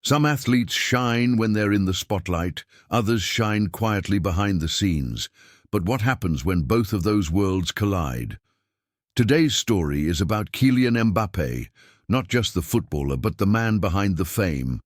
Some athletes shine when they're in the spotlight, others shine quietly behind the scenes. But what happens when both of those worlds collide? Today's story is about Kylian Mbappé, not just the footballer, but the man behind the fame.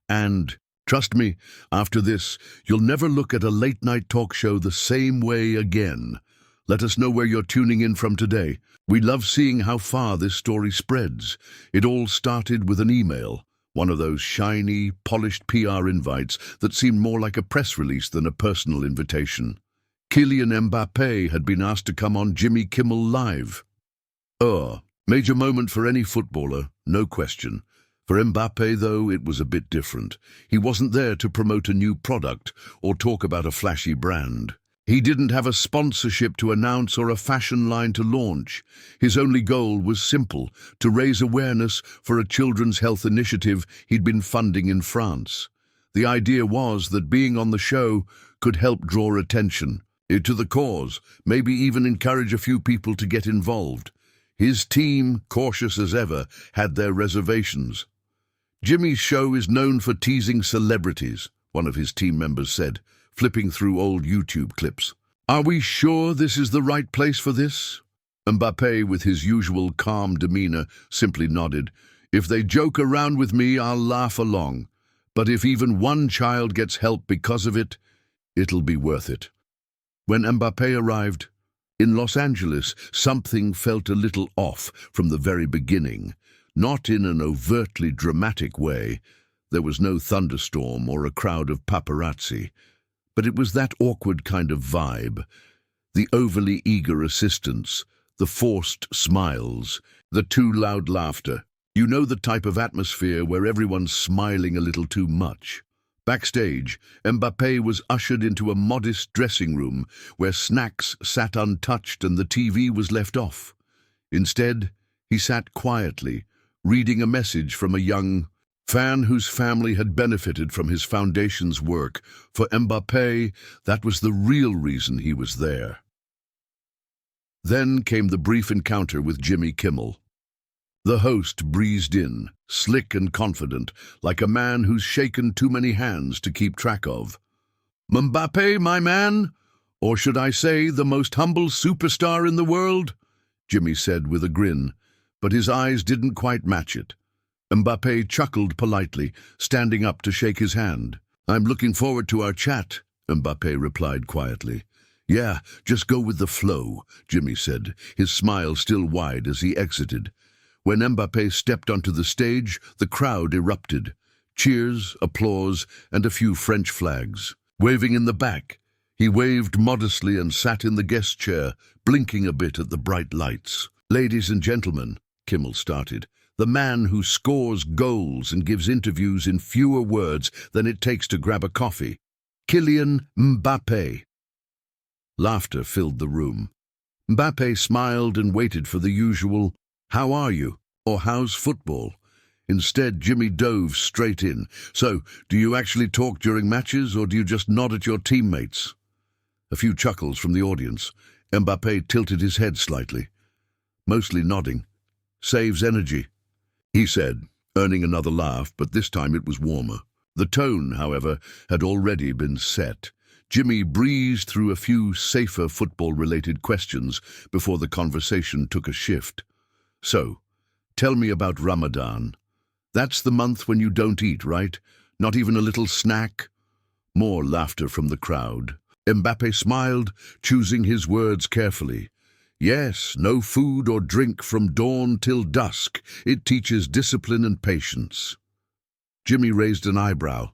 And, trust me, after this, you'll never look at a late-night talk show the same way again. Let us know where you're tuning in from today. We love seeing how far this story spreads. It all started with an email. One of those shiny, polished PR invites that seemed more like a press release than a personal invitation. Kylian Mbappé had been asked to come on Jimmy Kimmel Live. Major moment for any footballer, no question. For Mbappé, though, it was a bit different. He wasn't there to promote a new product or talk about a flashy brand. He didn't have a sponsorship to announce or a fashion line to launch. His only goal was simple: to raise awareness for a children's health initiative he'd been funding in France. The idea was that being on the show could help draw attention to the cause, maybe even encourage a few people to get involved. His team, cautious as ever, had their reservations. "Jimmy's show is known for teasing celebrities," one of his team members said, flipping through old YouTube clips. "Are we sure this is the right place for this?" Mbappé, with his usual calm demeanor, simply nodded. "If they joke around with me, I'll laugh along. But if even one child gets help because of it, it'll be worth it." When Mbappé arrived in Los Angeles, something felt a little off from the very beginning. Not in an overtly dramatic way. There was no thunderstorm or a crowd of paparazzi. But it was that awkward kind of vibe. The overly eager assistants, the forced smiles, the too loud laughter. You know, the type of atmosphere where everyone's smiling a little too much. Backstage, Mbappé was ushered into a modest dressing room where snacks sat untouched and the TV was left off. Instead, he sat quietly, reading a message from a young fan whose family had benefited from his foundation's work. For Mbappé, that was the real reason he was there. Then came the brief encounter with Jimmy Kimmel. The host breezed in, slick and confident, like a man who's shaken too many hands to keep track of. "Mbappé, my man, or should I say the most humble superstar in the world?" Jimmy said with a grin, but his eyes didn't quite match it. Mbappé chuckled politely, standing up to shake his hand. "I'm looking forward to our chat," Mbappé replied quietly. "Yeah, just go with the flow," Jimmy said, his smile still wide as he exited. When Mbappé stepped onto the stage, the crowd erupted. Cheers, applause, and a few French flags. Waving in the back, he waved modestly and sat in the guest chair, blinking a bit at the bright lights. "Ladies and gentlemen," Kimmel started, "the man who scores goals and gives interviews in fewer words than it takes to grab a coffee, Kylian Mbappé." Laughter filled the room. Mbappé smiled and waited for the usual, "How are you?" or "How's football?" Instead, Jimmy dove straight in. "So, do you actually talk during matches, or do you just nod at your teammates?" A few chuckles from the audience. Mbappé tilted his head slightly. "Mostly nodding. Saves energy," he said, earning another laugh, but this time it was warmer. The tone, however, had already been set. Jimmy breezed through a few safer football-related questions before the conversation took a shift. "So, tell me about Ramadan. That's the month when you don't eat, right? Not even a little snack?" More laughter from the crowd. Mbappé smiled, choosing his words carefully. "Yes, no food or drink from dawn till dusk. It teaches discipline and patience." Jimmy raised an eyebrow.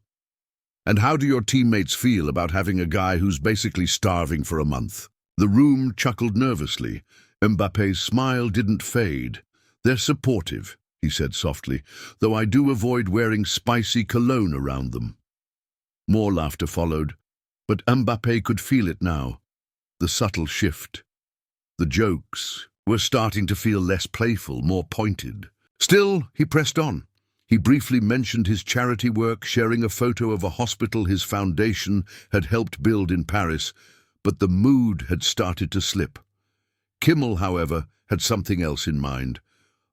"And how do your teammates feel about having a guy who's basically starving for a month?" The room chuckled nervously. Mbappé's smile didn't fade. "They're supportive," he said softly, "though I do avoid wearing spicy cologne around them." More laughter followed, but Mbappé could feel it now. The subtle shift. The jokes were starting to feel less playful, more pointed. Still, he pressed on. He briefly mentioned his charity work, sharing a photo of a hospital his foundation had helped build in Paris, but the mood had started to slip. Kimmel, however, had something else in mind.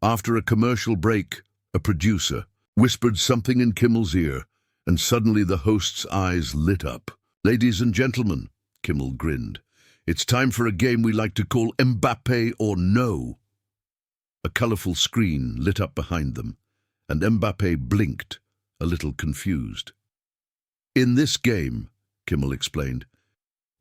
After a commercial break, a producer, whispered something in Kimmel's ear, and suddenly the host's eyes lit up. "Ladies and gentlemen," Kimmel grinned, "it's time for a game we like to call Mbappé or No." A colorful screen lit up behind them, and Mbappé blinked, a little confused. "In this game," Kimmel explained,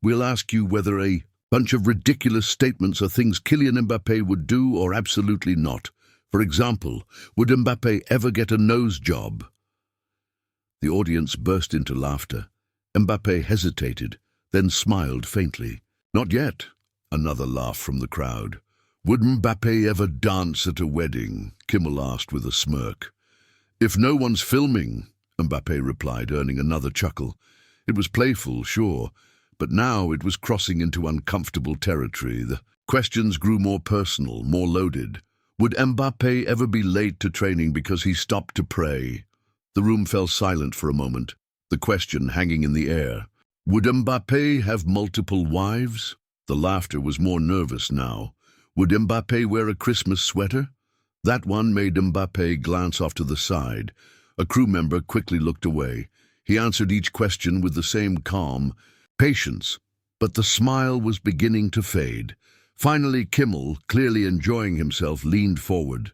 "we'll ask you whether a bunch of ridiculous statements are things Kylian Mbappé would do or absolutely not. For example, would Mbappé ever get a nose job?" The audience burst into laughter. Mbappé hesitated, then smiled faintly. "Not yet." Another laugh from the crowd. "Would Mbappé ever dance at a wedding?" Kimmel asked with a smirk. "If no one's filming," Mbappé replied, earning another chuckle. It was playful, sure, but now it was crossing into uncomfortable territory. The questions grew more personal, more loaded. Would Mbappé ever be late to training because he stopped to pray? The room fell silent for a moment, the question hanging in the air. Would Mbappé have multiple wives? The laughter was more nervous now. Would Mbappé wear a Christmas sweater? That one made Mbappé glance off to the side. A crew member quickly looked away. He answered each question with the same calm patience, but the smile was beginning to fade. Finally, Kimmel, clearly enjoying himself, leaned forward.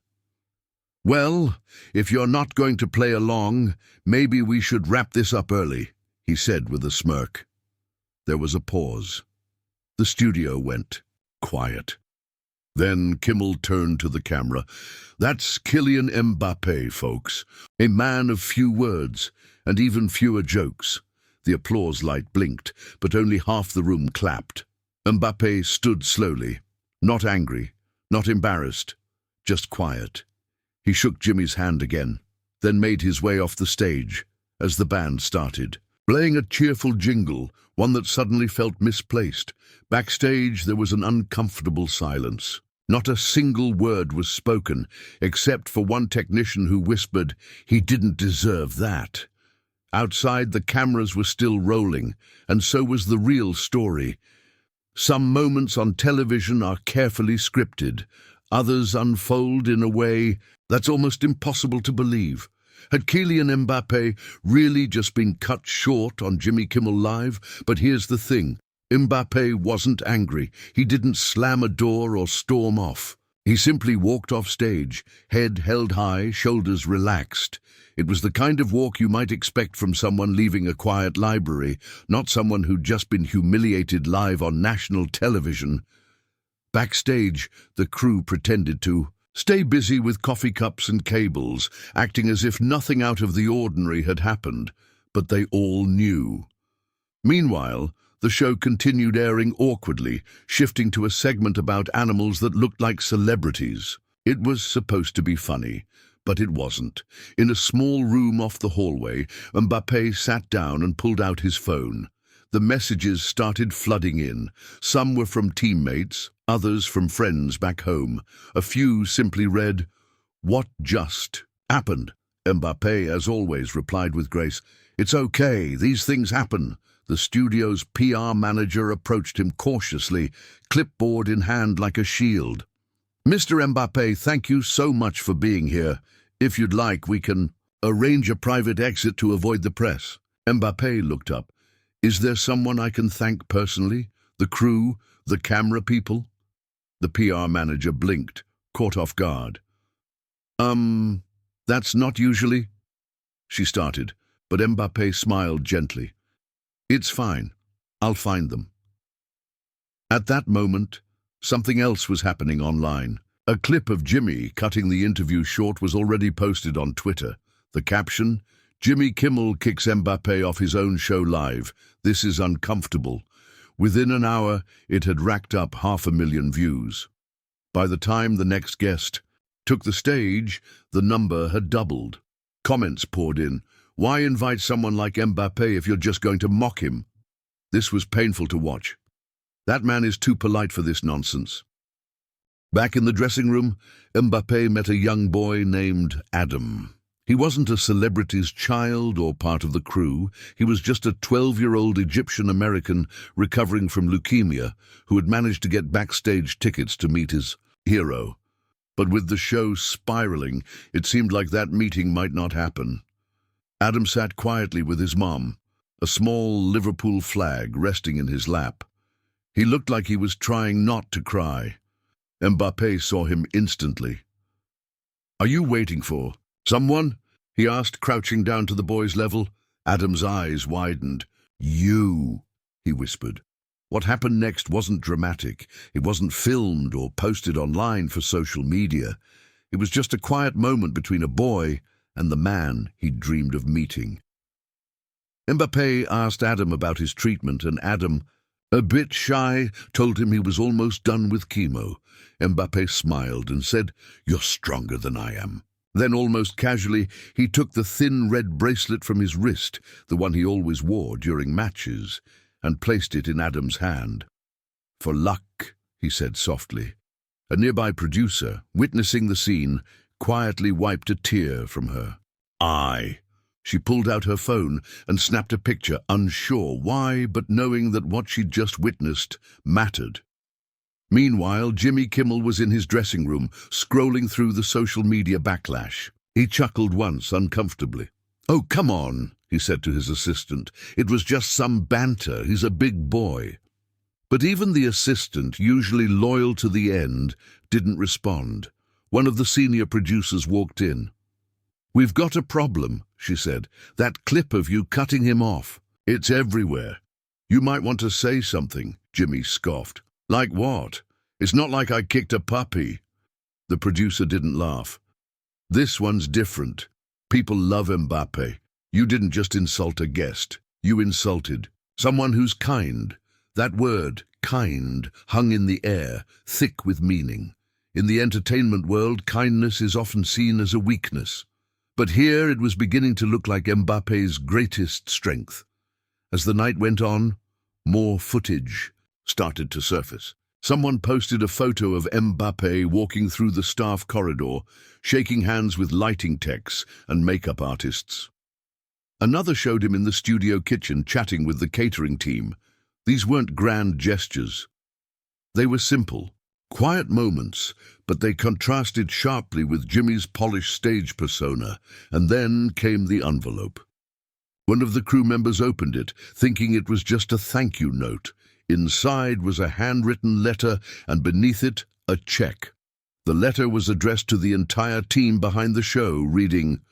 "Well, if you're not going to play along, maybe we should wrap this up early," he said with a smirk. There was a pause. The studio went quiet. Then Kimmel turned to the camera. "That's Kylian Mbappé, folks. A man of few words, and even fewer jokes." The applause light blinked, but only half the room clapped. Mbappé stood slowly, not angry, not embarrassed, just quiet. He shook Jimmy's hand again, then made his way off the stage as the band started, playing a cheerful jingle, one that suddenly felt misplaced. Backstage there was an uncomfortable silence. Not a single word was spoken, except for one technician who whispered, "He didn't deserve that." Outside, the cameras were still rolling, and so was the real story. Some moments on television are carefully scripted. Others unfold in a way that's almost impossible to believe. Had Kylian Mbappé really just been cut short on Jimmy Kimmel Live? But here's the thing. Mbappé wasn't angry. He didn't slam a door or storm off. He simply walked off stage, head held high, shoulders relaxed. It was the kind of walk you might expect from someone leaving a quiet library, not someone who'd just been humiliated live on national television. Backstage, the crew pretended to stay busy with coffee cups and cables, acting as if nothing out of the ordinary had happened, but they all knew. Meanwhile, the show continued airing awkwardly, shifting to a segment about animals that looked like celebrities. It was supposed to be funny, but it wasn't. In a small room off the hallway, Mbappé sat down and pulled out his phone. The messages started flooding in. Some were from teammates, others from friends back home. A few simply read, "What just happened?" Mbappé, as always, replied with grace, "It's okay, these things happen." The studio's PR manager approached him cautiously, clipboard in hand like a shield. "Mr. Mbappé, thank you so much for being here. If you'd like, we can arrange a private exit to avoid the press." Mbappé looked up. "Is there someone I can thank personally? The crew? The camera people?" The PR manager blinked, caught off guard. That's not usually..." she started, but Mbappé smiled gently. "It's fine. I'll find them." At that moment, something else was happening online. A clip of Jimmy cutting the interview short was already posted on Twitter. The caption, "Jimmy Kimmel kicks Mbappé off his own show live. This is uncomfortable." Within an hour, it had racked up 500,000 views. By the time the next guest took the stage, the number had doubled. Comments poured in. "Why invite someone like Mbappé if you're just going to mock him?" This was painful to watch. "That man is too polite for this nonsense." Back in the dressing room, Mbappé met a young boy named Adam. He wasn't a celebrity's child or part of the crew. He was just a 12-year-old Egyptian-American recovering from leukemia who had managed to get backstage tickets to meet his hero. But with the show spiraling, it seemed like that meeting might not happen. Adam sat quietly with his mom, a small Liverpool flag resting in his lap. He looked like he was trying not to cry. Mbappé saw him instantly. "Are you waiting for someone?" he asked, crouching down to the boy's level. Adam's eyes widened. "You," he whispered. What happened next wasn't dramatic. It wasn't filmed or posted online for social media. It was just a quiet moment between a boy and the man he'd dreamed of meeting. Mbappé asked Adam about his treatment, and Adam, a bit shy, told him he was almost done with chemo. Mbappé smiled and said, "You're stronger than I am." Then, almost casually, he took the thin red bracelet from his wrist, the one he always wore during matches, and placed it in Adam's hand. "For luck," he said softly. A nearby producer, witnessing the scene, quietly wiped a tear from her eye. She pulled out her phone and snapped a picture, unsure why, but knowing that what she'd just witnessed mattered. Meanwhile, Jimmy Kimmel was in his dressing room, scrolling through the social media backlash. He chuckled once, uncomfortably. "Oh, come on," he said to his assistant. "It was just some banter. He's a big boy." But even the assistant, usually loyal to the end, didn't respond. One of the senior producers walked in. "We've got a problem," she said. "That clip of you cutting him off. It's everywhere." "You might want to say something," Jimmy scoffed. "Like what? It's not like I kicked a puppy." The producer didn't laugh. "This one's different. People love Mbappé. You didn't just insult a guest. You insulted someone who's kind." That word, kind, hung in the air, thick with meaning. In the entertainment world, kindness is often seen as a weakness. But here it was beginning to look like Mbappé's greatest strength. As the night went on, more footage started to surface. Someone posted a photo of Mbappé walking through the staff corridor, shaking hands with lighting techs and makeup artists. Another showed him in the studio kitchen chatting with the catering team. These weren't grand gestures. They were simple, quiet moments, but they contrasted sharply with Jimmy's polished stage persona, and then came the envelope. One of the crew members opened it, thinking it was just a thank you note. Inside was a handwritten letter, and beneath it, a check. The letter was addressed to the entire team behind the show, reading,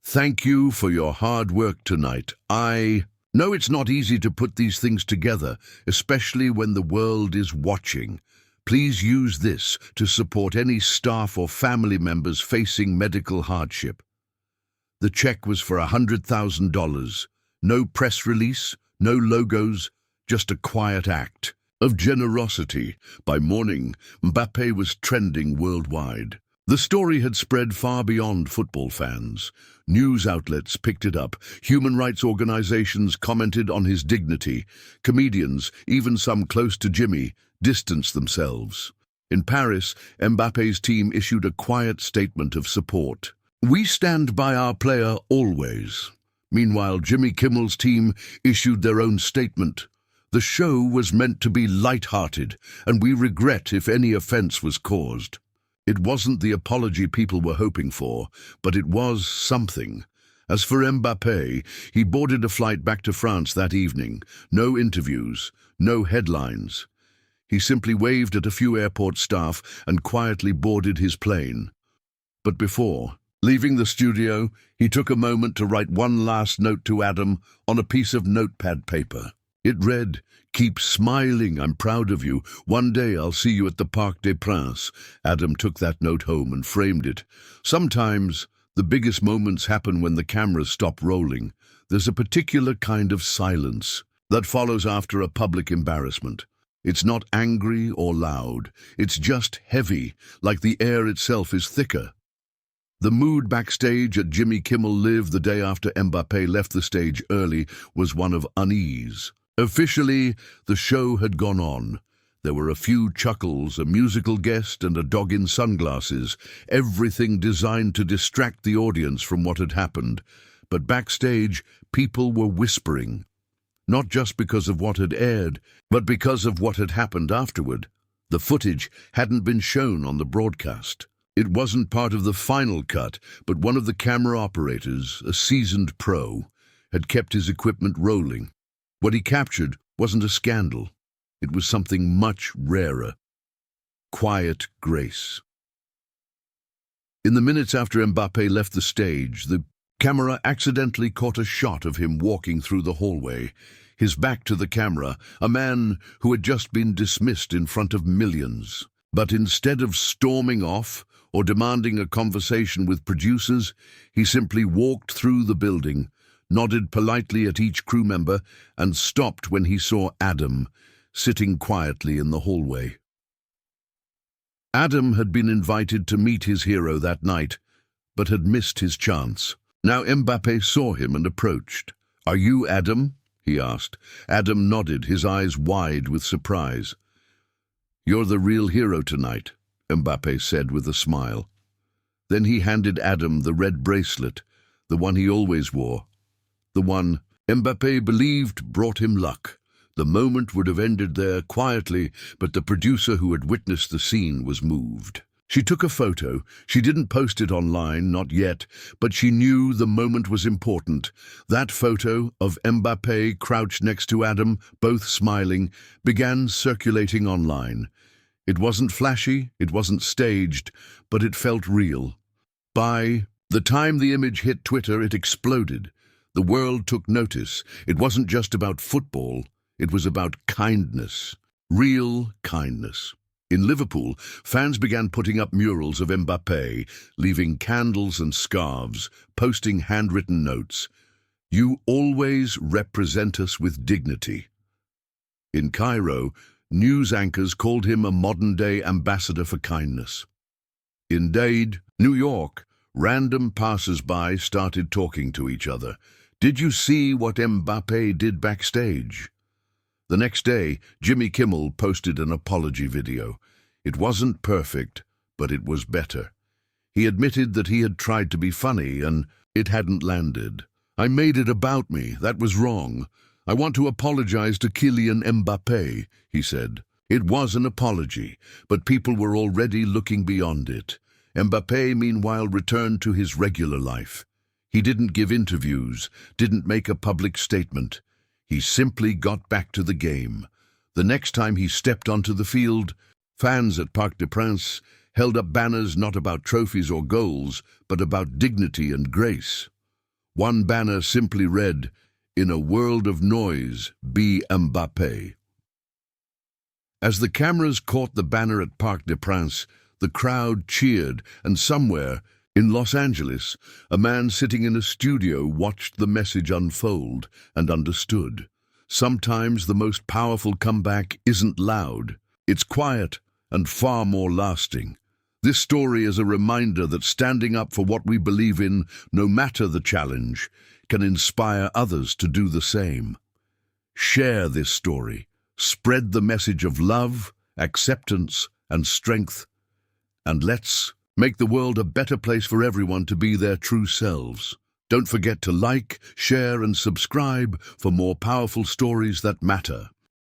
"Thank you for your hard work tonight. I know it's not easy to put these things together, especially when the world is watching. Please use this to support any staff or family members facing medical hardship." The check was for $100,000. No press release, no logos, just a quiet act of generosity. By morning, Mbappé was trending worldwide. The story had spread far beyond football fans. News outlets picked it up. Human rights organizations commented on his dignity. Comedians, even some close to Jimmy, distanced themselves. In Paris, Mbappé's team issued a quiet statement of support. "We stand by our player always." Meanwhile, Jimmy Kimmel's team issued their own statement. "The show was meant to be light-hearted, and we regret if any offense was caused." It wasn't the apology people were hoping for, but it was something. As for Mbappé, he boarded a flight back to France that evening. No interviews, no headlines. He simply waved at a few airport staff and quietly boarded his plane. But before leaving the studio, he took a moment to write one last note to Adam on a piece of notepad paper. It read, "Keep smiling, I'm proud of you. One day I'll see you at the Parc des Princes." Adam took that note home and framed it. Sometimes the biggest moments happen when the cameras stop rolling. There's a particular kind of silence that follows after a public embarrassment. It's not angry or loud. It's just heavy, like the air itself is thicker. The mood backstage at Jimmy Kimmel Live the day after Mbappé left the stage early was one of unease. Officially, the show had gone on. There were a few chuckles, a musical guest, and a dog in sunglasses, everything designed to distract the audience from what had happened. But backstage, people were whispering, not just because of what had aired, but because of what had happened afterward. The footage hadn't been shown on the broadcast. It wasn't part of the final cut, but one of the camera operators, a seasoned pro, had kept his equipment rolling. What he captured wasn't a scandal. It was something much rarer. Quiet grace. In the minutes after Mbappé left the stage, the camera accidentally caught a shot of him walking through the hallway, his back to the camera, a man who had just been dismissed in front of millions. But instead of storming off or demanding a conversation with producers, he simply walked through the building, nodded politely at each crew member, and stopped when he saw Adam sitting quietly in the hallway. Adam had been invited to meet his hero that night, but had missed his chance. Now Mbappé saw him and approached. "Are you Adam?" he asked. Adam nodded, his eyes wide with surprise. "You're the real hero tonight," Mbappé said with a smile. Then he handed Adam the red bracelet, the one he always wore. The one Mbappé believed brought him luck. The moment would have ended there quietly, but the producer who had witnessed the scene was moved. She took a photo. She didn't post it online, not yet, but she knew the moment was important. That photo of Mbappé crouched next to Adam, both smiling, began circulating online. It wasn't flashy, it wasn't staged, but it felt real. By the time the image hit Twitter, it exploded. The world took notice. It wasn't just about football. It was about kindness, real kindness. In Liverpool, fans began putting up murals of Mbappé, leaving candles and scarves, posting handwritten notes. "You always represent us with dignity." In Cairo, news anchors called him a modern-day ambassador for kindness. In Dade, New York, random passers-by started talking to each other. "Did you see what Mbappé did backstage?" The next day, Jimmy Kimmel posted an apology video. It wasn't perfect, but it was better. He admitted that he had tried to be funny and it hadn't landed. "I made it about me. That was wrong. I want to apologize to Kylian Mbappé," he said. It was an apology, but people were already looking beyond it. Mbappé, meanwhile, returned to his regular life. He didn't give interviews, didn't make a public statement. He simply got back to the game. The next time he stepped onto the field, fans at Parc des Princes held up banners not about trophies or goals, but about dignity and grace. One banner simply read, "In a world of noise, be Mbappé." As the cameras caught the banner at Parc des Princes, the crowd cheered, and somewhere, in Los Angeles, a man sitting in a studio watched the message unfold and understood. Sometimes the most powerful comeback isn't loud. It's quiet and far more lasting. This story is a reminder that standing up for what we believe in, no matter the challenge, can inspire others to do the same. Share this story. Spread the message of love, acceptance, and strength. And let's make the world a better place for everyone to be their true selves. Don't forget to like, share, and subscribe for more powerful stories that matter.